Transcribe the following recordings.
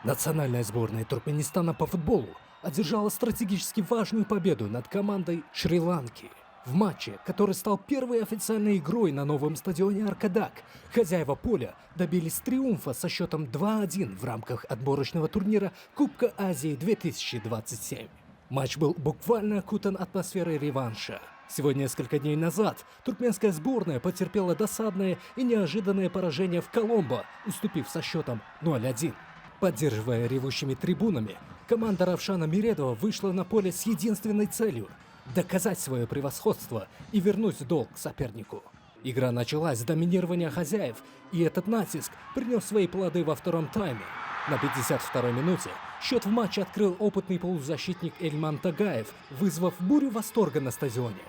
Национальная сборная Туркменистана по футболу одержала стратегически важную победу над командой Шри-Ланки. В матче, который стал первой официальной игрой на новом стадионе Аркадак, хозяева поля добились триумфа со счетом 2-1 в рамках отборочного турнира Кубка Азии 2027. Матч был буквально окутан атмосферой реванша. Всего несколько дней назад туркменская сборная потерпела досадное и неожиданное поражение в Коломбо, уступив со счетом 0-1. Поддерживая ревущими трибунами, команда Равшана Миредова вышла на поле с единственной целью – доказать свое превосходство и вернуть долг сопернику. Игра началась с доминирования хозяев, и этот натиск принес свои плоды во втором тайме. На 52-й минуте счет в матче открыл опытный полузащитник Эльман Тагаев, вызвав бурю восторга на стадионе.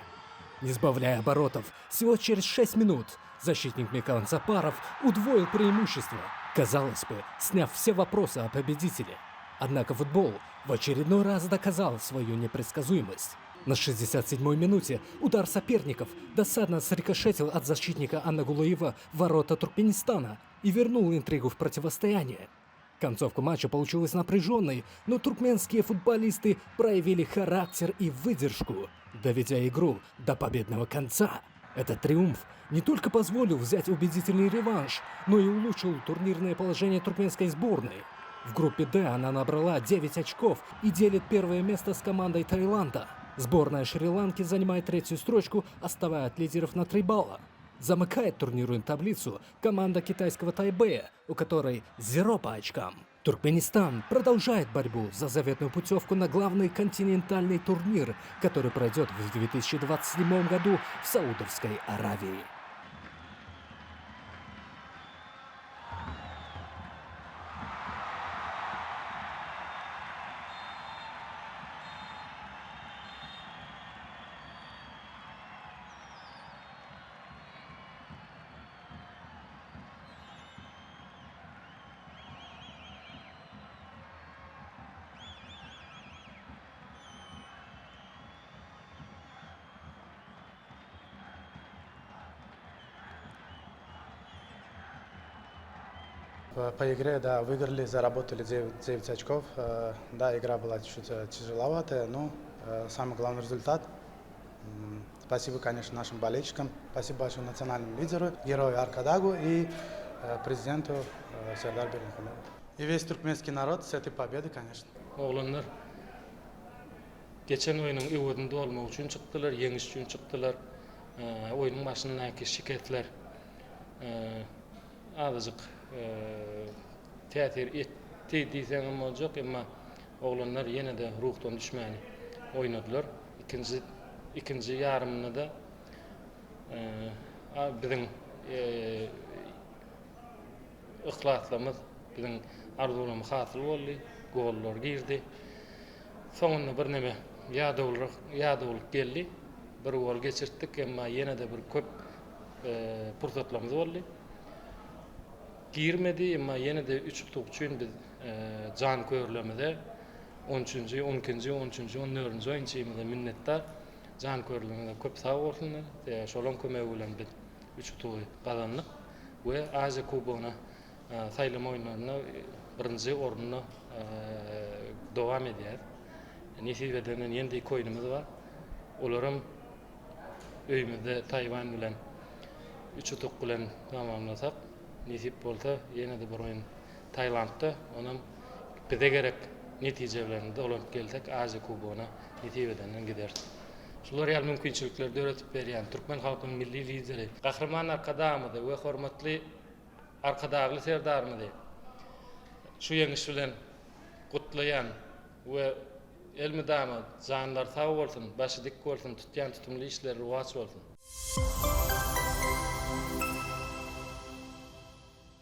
Не сбавляя оборотов, всего через 6 минут защитник Микан Запаров удвоил преимущество, казалось бы, сняв все вопросы о победителе. Однако футбол в очередной раз доказал свою непредсказуемость. На 67-й минуте удар соперников досадно срикошетил от защитника Аннагулаева в ворота Туркменистана и вернул интригу в противостояние. Концовка матча получилась напряженной, но туркменские футболисты проявили характер и выдержку, доведя игру до победного конца. Этот триумф не только позволил взять убедительный реванш, но и улучшил турнирное положение туркменской сборной. В группе «Д» она набрала 9 очков и делит первое место с командой Таиланда. Сборная Шри-Ланки занимает третью строчку, отставая от лидеров на 3 балла. Замыкает турнирную таблицу команда китайского Тайбэя, у которой 0 по очкам. Туркменистан продолжает борьбу за заветную путевку на главный континентальный турнир, который пройдет в 2027 году в Саудовской Аравии. По игре, да, выиграли, заработали 9 очков. Да, игра была чуть тяжеловатая, но самый главный результат. Спасибо, конечно, нашим болельщикам, спасибо большое национальному лидеру, герою Аркадагу и президенту Сердар Бердымухамедову. И весь туркменский народ с этой победой, конечно. Oğlanlar geçen oyunun ivadında olmak için çıktılar, yeniş için çıktılar. Oyunun başındaki şikayetler azıcık tesir etti desem olacak ama oğlanlar yine de ruhtan düşmeyeni oynadılar. İkinci yarımında da bizim ıhlaslarımız, bizim arzularımız hasıl oldu, goller girdi. Sonunda bir neme yadoluk geldi. Bir gol geçirttik ama yine de bir köp fırsatlarımız oldu. Girmedi ama yine de 3 top için biz can körlemede 13. 12. 13. 14. oyuncuymıza minnettar. Can körlemede köp sağ olsunlar. Şolon kömeği bilen biz 3 topu kazandık ve Azya Kuboguna saylama oyunlarına birinci orununa devam ediyor. Nisibeden yeni iki oyunumuz var. Olarım öyümüzde Tayvan bilen 3 top bilen tamamlasak nisip olsa yine de bir oyun Tayland'da onun bize gerek neticelerinde olup gelsek Azya Kuboguna nisibeden gideriz. Şular real mümkünçülükleri öğretip beriyen Türkmen halkının milli lideri Kahraman Arkadağımıdı ve hürmetli Arkadağlı Serdarımıdı. Şu yeniş bilen kutlayan ve elmidamı canlar sağ olsun, başı dik olsun, tutyan tutumlu işleri ruhası olsun.